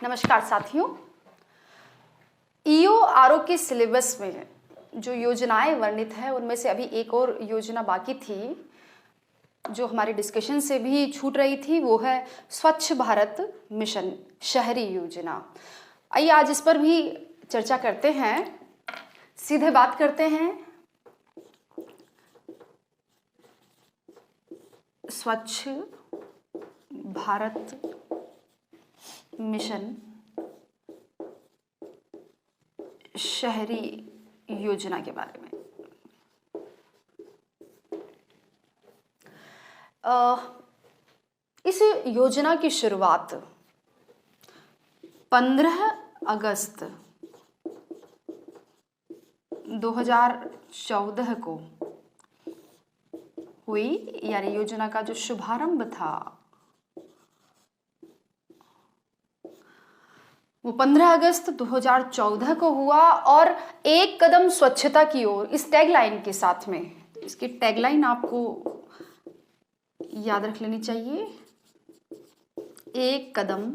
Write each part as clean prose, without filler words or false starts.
नमस्कार साथियों। EO RO के सिलेबस में जो योजनाएं वर्णित है उनमें से अभी एक और योजना बाकी थी जो हमारे डिस्कशन से भी छूट रही थी, वो है स्वच्छ भारत मिशन शहरी योजना। आइए आज इस पर भी चर्चा करते हैं, सीधे बात करते हैं। स्वच्छ भारत मिशन शहरी योजना के बारे में। इस योजना की शुरुआत 15 अगस्त 2014 को हुई, यानी योजना का जो शुभारंभ था वो 15 अगस्त 2014 को हुआ और एक कदम स्वच्छता की ओर, इस टैगलाइन के साथ में। इसकी टैगलाइन आपको याद रख लेनी चाहिए, एक कदम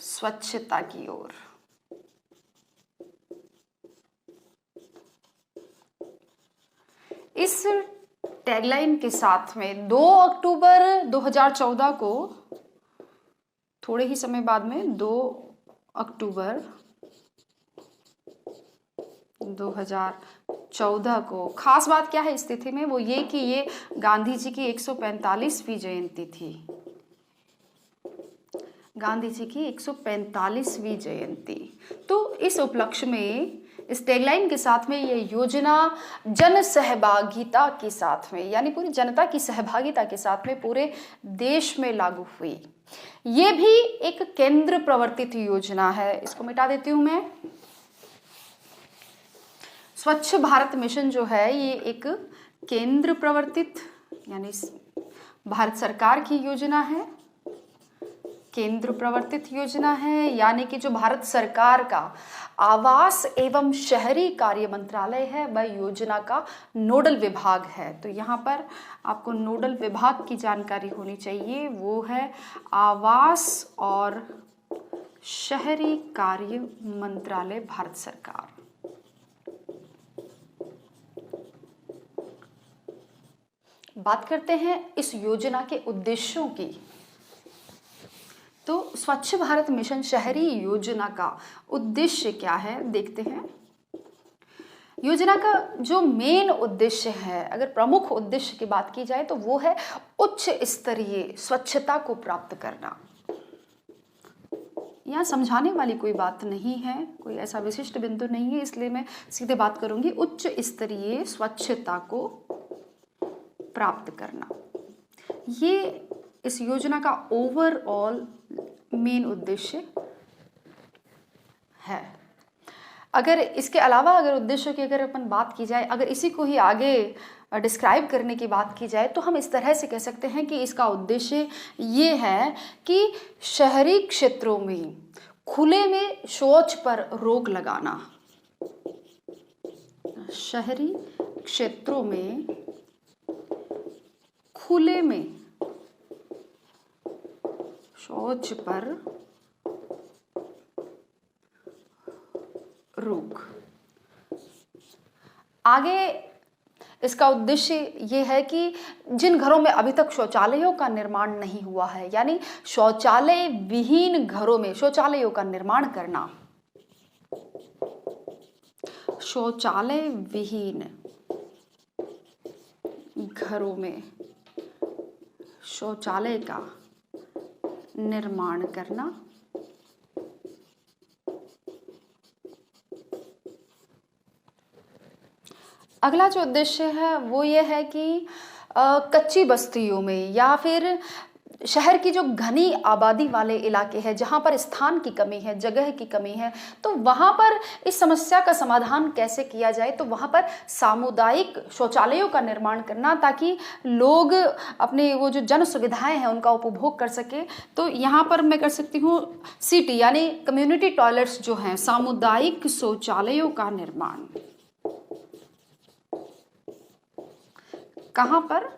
स्वच्छता की ओर। इस टैगलाइन के साथ में 2 अक्टूबर 2014 को, थोड़े ही समय बाद में 2 अक्टूबर 2014 को, खास बात क्या है इस तिथि में, वो ये कि ये गांधी जी की 145वीं जयंती थी। गांधी जी की 145वीं जयंती। तो इस उपलक्ष्य में, इस टैगलाइन के साथ में ये योजना जन सहभागिता के साथ में, यानी पूरी जनता की सहभागिता के साथ में पूरे देश में लागू हुई। ये भी एक केंद्र प्रवर्तित योजना है। इसको मिटा देती हूं मैं। स्वच्छ भारत मिशन जो है ये एक केंद्र प्रवर्तित, यानी भारत सरकार की योजना है, केंद्र प्रवर्तित योजना है, यानी कि जो भारत सरकार का आवास एवं शहरी कार्य मंत्रालय है वह योजना का नोडल विभाग है। तो यहाँ पर आपको नोडल विभाग की जानकारी होनी चाहिए, वो है आवास और शहरी कार्य मंत्रालय, भारत सरकार। बात करते हैं इस योजना के उद्देश्यों की। तो स्वच्छ भारत मिशन शहरी योजना का उद्देश्य क्या है, देखते हैं। योजना का जो मेन उद्देश्य है, अगर प्रमुख उद्देश्य की बात की जाए तो वो है उच्च स्तरीय स्वच्छता को प्राप्त करना। यहाँ समझाने वाली कोई बात नहीं है, कोई ऐसा विशिष्ट बिंदु नहीं है, इसलिए मैं सीधे बात करूंगी। उच्च स्तरीय स्वच्छता को प्राप्त करना, ये इस योजना का ओवरऑल मेन उद्देश्य है। अगर इसके अलावा अगर उद्देश्य की अगर अपन बात की जाए, अगर इसी को ही आगे डिस्क्राइब करने की बात की जाए तो हम इस तरह से कह सकते हैं कि इसका उद्देश्य ये है कि शहरी क्षेत्रों में खुले में शौच पर रोक लगाना। शहरी क्षेत्रों में खुले में शौच पर रोक। आगे इसका उद्देश्य ये है कि जिन घरों में अभी तक शौचालयों का निर्माण नहीं हुआ है, यानी शौचालय विहीन घरों में शौचालयों का निर्माण करना। शौचालय विहीन घरों में शौचालय का निर्माण करना। अगला जो उद्देश्य है वो ये है कि कच्ची बस्तियों में या फिर शहर की जो घनी आबादी वाले इलाके हैं, जहाँ पर स्थान की कमी है, जगह की कमी है, तो वहाँ पर इस समस्या का समाधान कैसे किया जाए, तो वहाँ पर सामुदायिक शौचालयों का निर्माण करना, ताकि लोग अपने वो जो जन सुविधाएं हैं उनका उपभोग कर सके। तो यहाँ पर मैं कर सकती हूँ सीटी, यानी कम्युनिटी टॉयलेट्स जो हैं, सामुदायिक शौचालयों का निर्माण। कहाँ पर?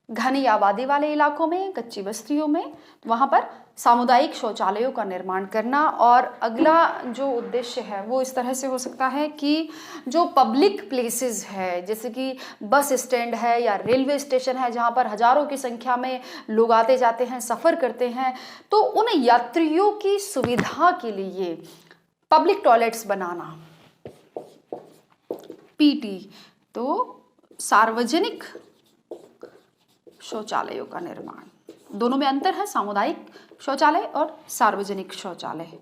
घनी आबादी वाले इलाकों में, कच्ची बस्तियों में, वहाँ पर सामुदायिक शौचालयों का निर्माण करना। और अगला जो उद्देश्य है वो इस तरह से हो सकता है कि जो पब्लिक प्लेसेस है, जैसे कि बस स्टैंड है या रेलवे स्टेशन है, जहाँ पर हजारों की संख्या में लोग आते जाते हैं, सफ़र करते हैं, तो उन यात्रियों की सुविधा के लिए पब्लिक टॉयलेट्स बनाना, पीटी, तो सार्वजनिक शौचालयों का निर्माण। दोनों में अंतर है, सामुदायिक शौचालय और सार्वजनिक शौचालय।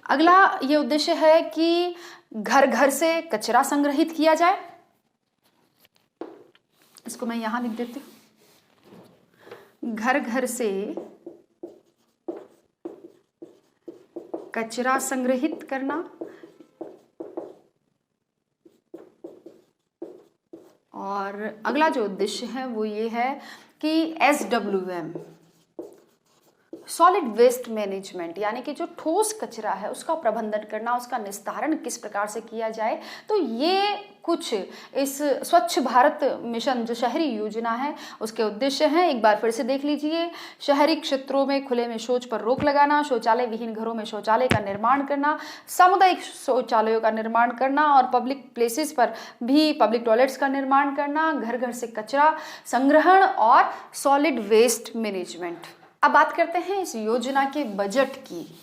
अगला ये उद्देश्य है कि घर घर से कचरा संग्रहित किया जाए। इसको मैं यहां लिख देती हूं, घर घर से कचरा संग्रहित करना। और अगला जो उद्देश्य है वो ये है कि SWM, सॉलिड वेस्ट मैनेजमेंट, यानी कि जो ठोस कचरा है उसका प्रबंधन करना, उसका निस्तारण किस प्रकार से किया जाए। तो ये कुछ इस स्वच्छ भारत मिशन जो शहरी योजना है उसके उद्देश्य हैं। एक बार फिर से देख लीजिए, शहरी क्षेत्रों में खुले में शौच पर रोक लगाना, शौचालय विहीन घरों में शौचालय का निर्माण करना, सामुदायिक शौचालयों का निर्माण करना और पब्लिक प्लेसेस पर भी पब्लिक टॉयलेट्स का निर्माण करना, घर घर से कचरा संग्रहण और सॉलिड वेस्ट मैनेजमेंट। अब बात करते हैं इस योजना के बजट की।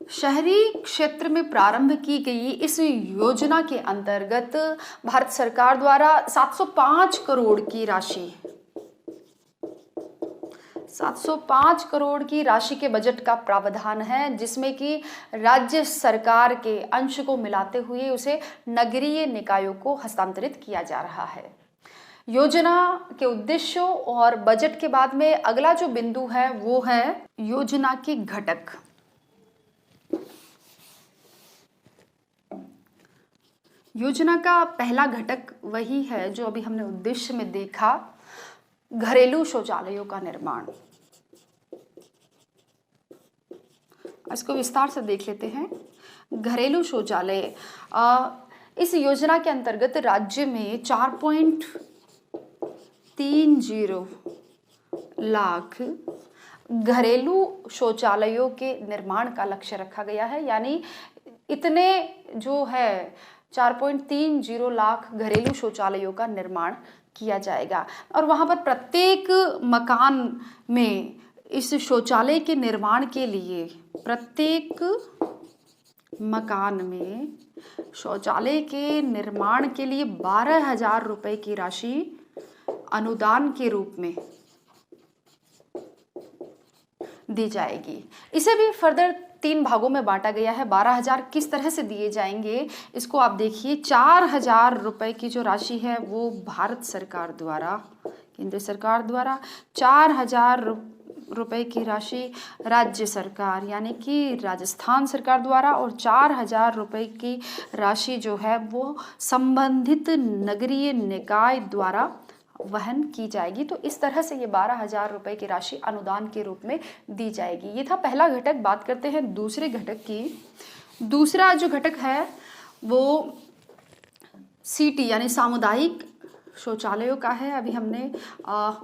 शहरी क्षेत्र में प्रारंभ की गई इस योजना के अंतर्गत भारत सरकार द्वारा 705 करोड़ की राशि 705 करोड़ की राशि के बजट का प्रावधान है, जिसमें कि राज्य सरकार के अंश को मिलाते हुए उसे नगरीय निकायों को हस्तांतरित किया जा रहा है। योजना के उद्देश्यों और बजट के बाद में अगला जो बिंदु है वो है योजना के घटक। योजना का पहला घटक वही है जो अभी हमने उद्देश्य में देखा, घरेलू शौचालयों का निर्माण। इसको विस्तार से देख लेते हैं। घरेलू शौचालय, इस योजना के अंतर्गत राज्य में 4.30 लाख घरेलू शौचालयों के निर्माण का लक्ष्य रखा गया है। यानी इतने जो है 4.30 लाख घरेलू शौचालयों का निर्माण किया जाएगा और वहाँ पर प्रत्येक मकान में इस शौचालय के निर्माण के लिए, प्रत्येक मकान में शौचालय के निर्माण के लिए 12,000 रुपए की राशि अनुदान के रूप में दी जाएगी। इसे भी फर्दर 3 भागों में बांटा गया है। 12,000 किस तरह से दिए जाएंगे इसको आप देखिए। 4,000 रुपए की जो राशि है वो भारत सरकार द्वारा, केंद्र सरकार द्वारा, 4,000 रुपए की राशि राज्य सरकार यानी कि राजस्थान सरकार द्वारा, और 4,000 रुपए की राशि जो है वो संबंधित नगरीय निकाय द्वारा वहन की जाएगी। तो इस तरह से ये 12,000 रुपए की राशि अनुदान के रूप में दी जाएगी। ये था पहला घटक। बात करते हैं दूसरे घटक की। दूसरा जो घटक है वो सीटी यानी सामुदायिक शौचालयों का है। अभी हमने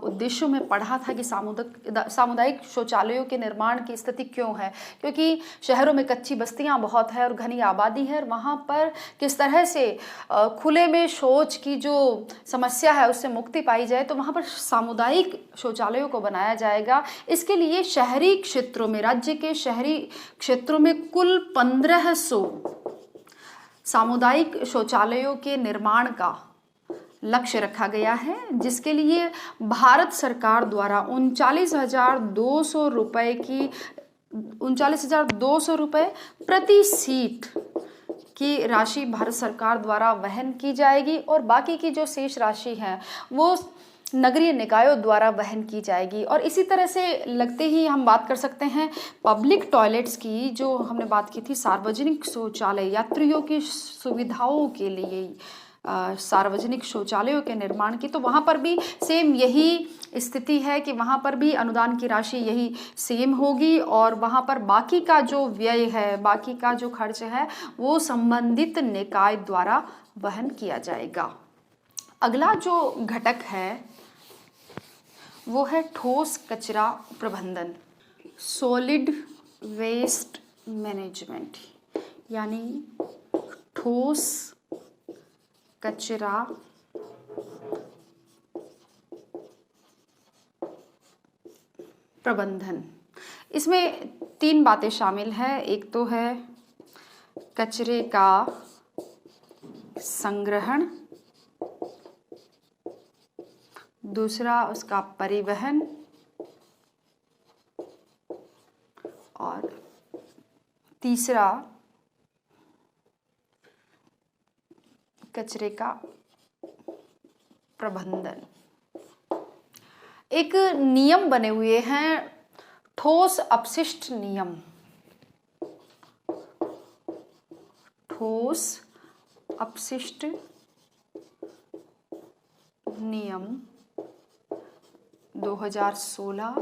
उद्देश्यों में पढ़ा था कि सामुदायिक शौचालयों के निर्माण की स्थिति क्यों है, क्योंकि शहरों में कच्ची बस्तियां बहुत है और घनी आबादी है और वहाँ पर किस तरह से खुले में शौच की जो समस्या है उससे मुक्ति पाई जाए, तो वहाँ पर सामुदायिक शौचालयों को बनाया जाएगा। इसके लिए शहरी क्षेत्रों में, राज्य के शहरी क्षेत्रों में कुल 1500 सामुदायिक शौचालयों के निर्माण का लक्ष्य रखा गया है, जिसके लिए भारत सरकार द्वारा 39,200 रुपए प्रति सीट की राशि भारत सरकार द्वारा वहन की जाएगी और बाकी की जो शेष राशि है वो नगरीय निकायों द्वारा वहन की जाएगी। और इसी तरह से लगते ही हम बात कर सकते हैं पब्लिक टॉयलेट्स की, जो हमने बात की थी सार्वजनिक शौचालय यात्रियों की सुविधाओं के लिए सार्वजनिक शौचालयों के निर्माण की, तो वहाँ पर भी सेम यही स्थिति है कि वहाँ पर भी अनुदान की राशि यही सेम होगी और वहाँ पर बाकी का जो व्यय है, बाकी का जो खर्च है वो संबंधित निकाय द्वारा वहन किया जाएगा। अगला जो घटक है वो है ठोस कचरा प्रबंधन, सॉलिड वेस्ट मैनेजमेंट, यानी ठोस कचरा प्रबंधन। इसमें 3 बातें शामिल है। एक तो है कचरे का संग्रहण, दूसरा उसका परिवहन और तीसरा कचरे का प्रबंधन। एक नियम बने हुए हैं, ठोस अपशिष्ट नियम, ठोस अपशिष्ट नियम 2016।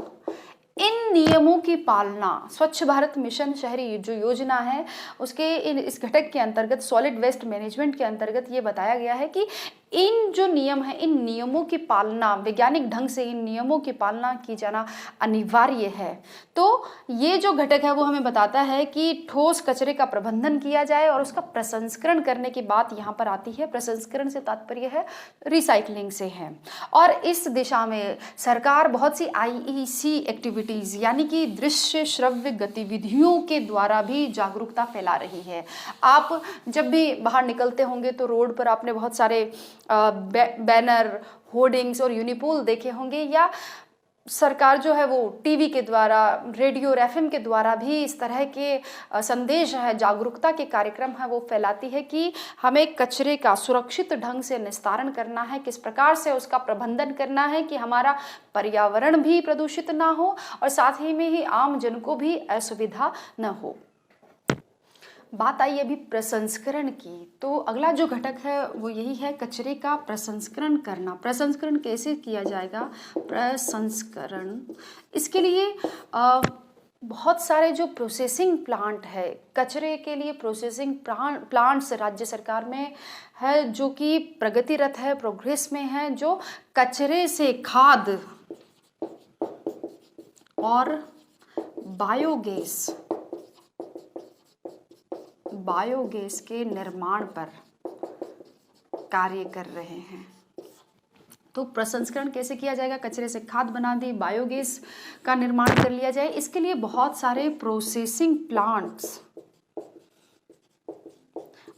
इन नियमों की पालना स्वच्छ भारत मिशन शहरी जो योजना है उसके इस घटक के अंतर्गत, सॉलिड वेस्ट मैनेजमेंट के अंतर्गत ये बताया गया है कि इन जो नियम है, इन नियमों की पालना, वैज्ञानिक ढंग से इन नियमों की पालना की जाना अनिवार्य है। तो ये जो घटक है वो हमें बताता है कि ठोस कचरे का प्रबंधन किया जाए और उसका प्रसंस्करण करने की बात यहाँ पर आती है। प्रसंस्करण से तात्पर्य है रिसाइकलिंग से है, और इस दिशा में सरकार बहुत सी IEC एक्टिविटीज यानी कि दृश्य श्रव्य गतिविधियों के द्वारा भी जागरूकता फैला रही है। आप जब भी बाहर निकलते होंगे तो रोड पर आपने बहुत सारे बैनर, होर्डिंग्स और यूनिपोल देखे होंगे, या सरकार जो है वो टीवी के द्वारा, रेडियो और FM के द्वारा भी इस तरह के संदेश है, जागरूकता के कार्यक्रम है वो फैलाती है कि हमें कचरे का सुरक्षित ढंग से निस्तारण करना है, किस प्रकार से उसका प्रबंधन करना है कि हमारा पर्यावरण भी प्रदूषित ना हो और साथ ही में ही आम जन को भी असुविधा न हो। बात आई अभी प्रसंस्करण की, तो अगला जो घटक है वो यही है कचरे का प्रसंस्करण करना। प्रसंस्करण कैसे किया जाएगा? प्रसंस्करण, इसके लिए बहुत सारे जो प्रोसेसिंग प्लांट है, कचरे के लिए प्रोसेसिंग प्लांट्स राज्य सरकार में है जो कि प्रगतिरत है, प्रोग्रेस में है, जो कचरे से खाद और बायोगैस के निर्माण पर कार्य कर रहे हैं। तो प्रसंस्करण कैसे किया जाएगा? कचरे से खाद बना दी, बायोगैस का निर्माण कर लिया जाए। इसके लिए बहुत सारे प्रोसेसिंग प्लांट्स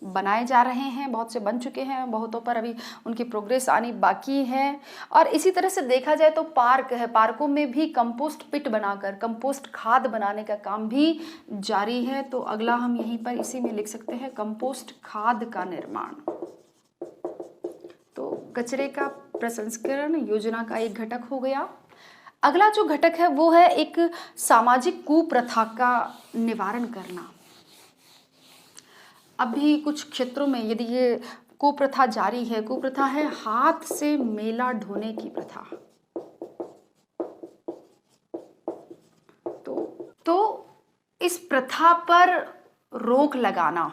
बनाए जा रहे हैं, बहुत से बन चुके हैं, बहुतों पर अभी उनकी प्रोग्रेस आनी बाकी है। और इसी तरह से देखा जाए तो पार्क है, पार्कों में भी कंपोस्ट पिट बनाकर कंपोस्ट खाद बनाने का काम भी जारी है। तो अगला हम यहीं पर इसी में लिख सकते हैं कंपोस्ट खाद का निर्माण। तो कचरे का प्रसंस्करण योजना का एक घटक हो गया। अगला जो घटक है वो है एक सामाजिक कुप्रथा का निवारण करना। अभी कुछ क्षेत्रों में यदि ये कुप्रथा जारी है, कुप्रथा है हाथ से मेला ढोने की प्रथा। तो इस प्रथा पर रोक लगाना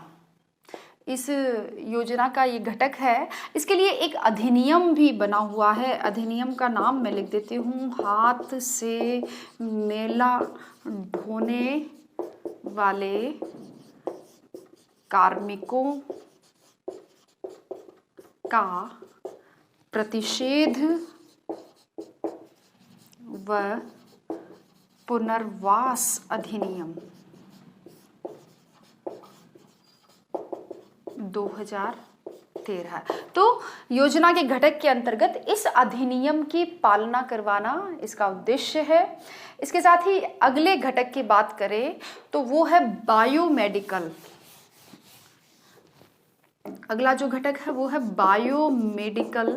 इस योजना का ये घटक है। इसके लिए एक अधिनियम भी बना हुआ है। अधिनियम का नाम मैं लिख देती हूँ, हाथ से मेला ढोने वाले कार्मिकों का प्रतिषेध व पुनर्वास अधिनियम 2013। तो योजना के घटक के अंतर्गत इस अधिनियम की पालना करवाना इसका उद्देश्य है। इसके साथ ही अगले घटक की बात करें तो वो है बायोमेडिकल। अगला जो घटक है वो है बायोमेडिकल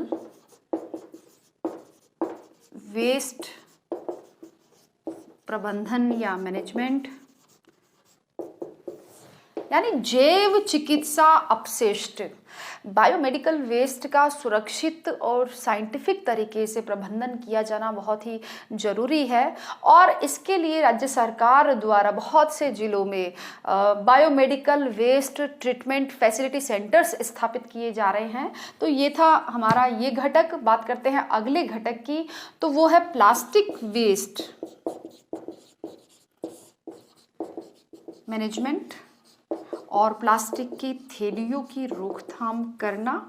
वेस्ट प्रबंधन या मैनेजमेंट, यानी जैव चिकित्सा अपशिष्ट, बायोमेडिकल वेस्ट का सुरक्षित और साइंटिफिक तरीके से प्रबंधन किया जाना बहुत ही जरूरी है। और इसके लिए राज्य सरकार द्वारा बहुत से जिलों में biomedical waste treatment facility centres स्थापित किए जा रहे हैं। तो ये था हमारा ये घटक। बात करते हैं अगले घटक की, तो वो है प्लास्टिक वेस्ट मैनेजमेंट और प्लास्टिक की थैलियों की रोकथाम करना।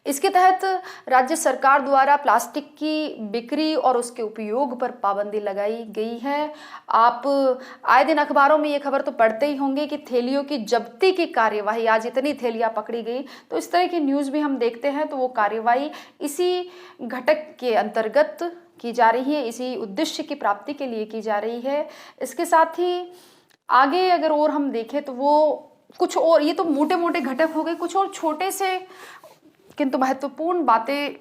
इसके तहत राज्य सरकार द्वारा प्लास्टिक की बिक्री और उसके उपयोग पर पाबंदी लगाई गई है। आप आए दिन अखबारों में ये खबर तो पढ़ते ही होंगे कि थैलियों की जब्ती की कार्यवाही, आज इतनी थैलियां पकड़ी गई, तो इस तरह की न्यूज़ भी हम देखते हैं। तो वो कार्यवाही इसी घटक के अंतर्गत की जा रही है, इसी उद्देश्य की प्राप्ति के लिए की जा रही है। इसके साथ ही आगे अगर और हम देखें तो वो कुछ और, ये तो मोटे मोटे घटक हो गए, कुछ और छोटे से किंतु महत्वपूर्ण बातें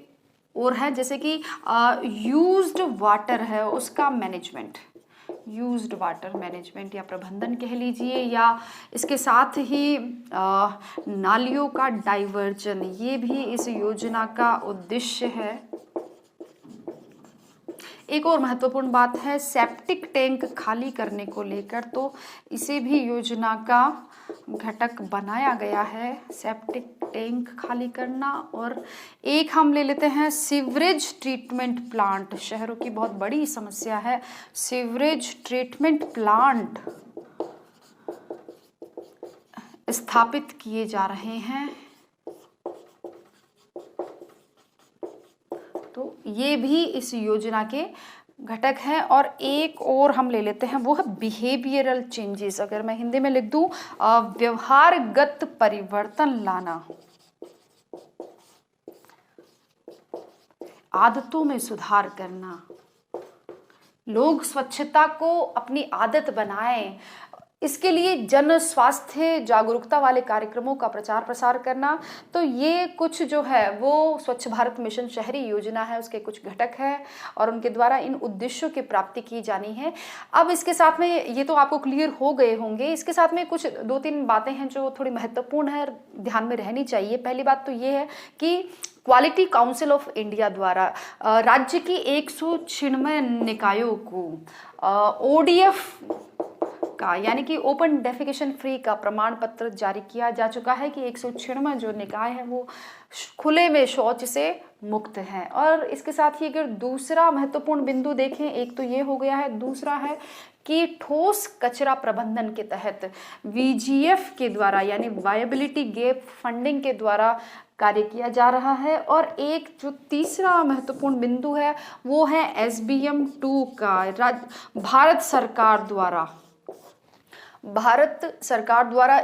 और हैं, जैसे कि यूज्ड वाटर है उसका मैनेजमेंट, यूज्ड वाटर मैनेजमेंट या प्रबंधन कह लीजिए, या इसके साथ ही नालियों का डाइवर्जन, ये भी इस योजना का उद्देश्य है। एक और महत्वपूर्ण बात है सेप्टिक टैंक खाली करने को लेकर, तो इसे भी योजना का घटक बनाया गया है, सेप्टिक टैंक खाली करना। और एक हम ले लेते हैं सीवरेज ट्रीटमेंट प्लांट, शहरों की बहुत बड़ी समस्या है, सीवरेज ट्रीटमेंट प्लांट स्थापित किए जा रहे हैं। तो ये भी इस योजना के घटक हैं। और एक और हम ले लेते हैं, वो है बिहेवियरल चेंजेस। अगर मैं हिंदी में लिख दूं, व्यवहारगत परिवर्तन लाना, आदतों में सुधार करना, लोग स्वच्छता को अपनी आदत बनाएं, इसके लिए जन स्वास्थ्य जागरूकता वाले कार्यक्रमों का प्रचार प्रसार करना। तो ये कुछ जो है वो स्वच्छ भारत मिशन शहरी योजना है, उसके कुछ घटक हैं और उनके द्वारा इन उद्देश्यों की प्राप्ति की जानी है। अब इसके साथ में ये तो आपको क्लियर हो गए होंगे, इसके साथ में कुछ 2-3 बातें हैं जो थोड़ी महत्वपूर्ण है, ध्यान में रहनी चाहिए। पहली बात तो ये है कि क्वालिटी काउंसिल ऑफ इंडिया द्वारा राज्य की 196 निकायों को ODF का, यानी कि ओपन डेफिकेशन फ्री का प्रमाण पत्र जारी किया जा चुका है कि 196 जो निकाय है वो खुले में शौच से मुक्त हैं। और इसके साथ ही अगर दूसरा महत्वपूर्ण बिंदु देखें, एक तो ये हो गया है, दूसरा है कि ठोस कचरा प्रबंधन के तहत VGF के द्वारा, यानी वायबिलिटी गैप फंडिंग के द्वारा कार्य किया जा रहा है। और एक जो तीसरा महत्वपूर्ण बिंदु है वो है SBM 2 का, भारत सरकार द्वारा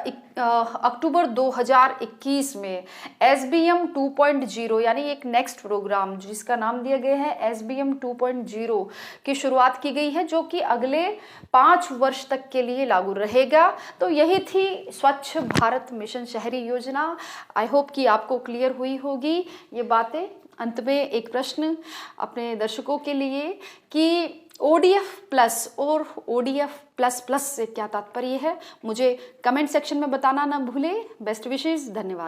अक्टूबर 2021 में SBM 2.0 यानी एक नेक्स्ट प्रोग्राम जिसका नाम दिया गया है SBM 2.0 की शुरुआत की गई है, जो कि अगले 5 वर्ष तक के लिए लागू रहेगा। तो यही थी स्वच्छ भारत मिशन शहरी योजना। आई होप कि आपको क्लियर हुई होगी ये बातें। अंत में एक प्रश्न अपने दर्शकों के लिए कि ODF प्लस और ODF प्लस प्लस से क्या तात्पर्य है, मुझे कमेंट सेक्शन में बताना ना भूले। बेस्ट विशेस, धन्यवाद।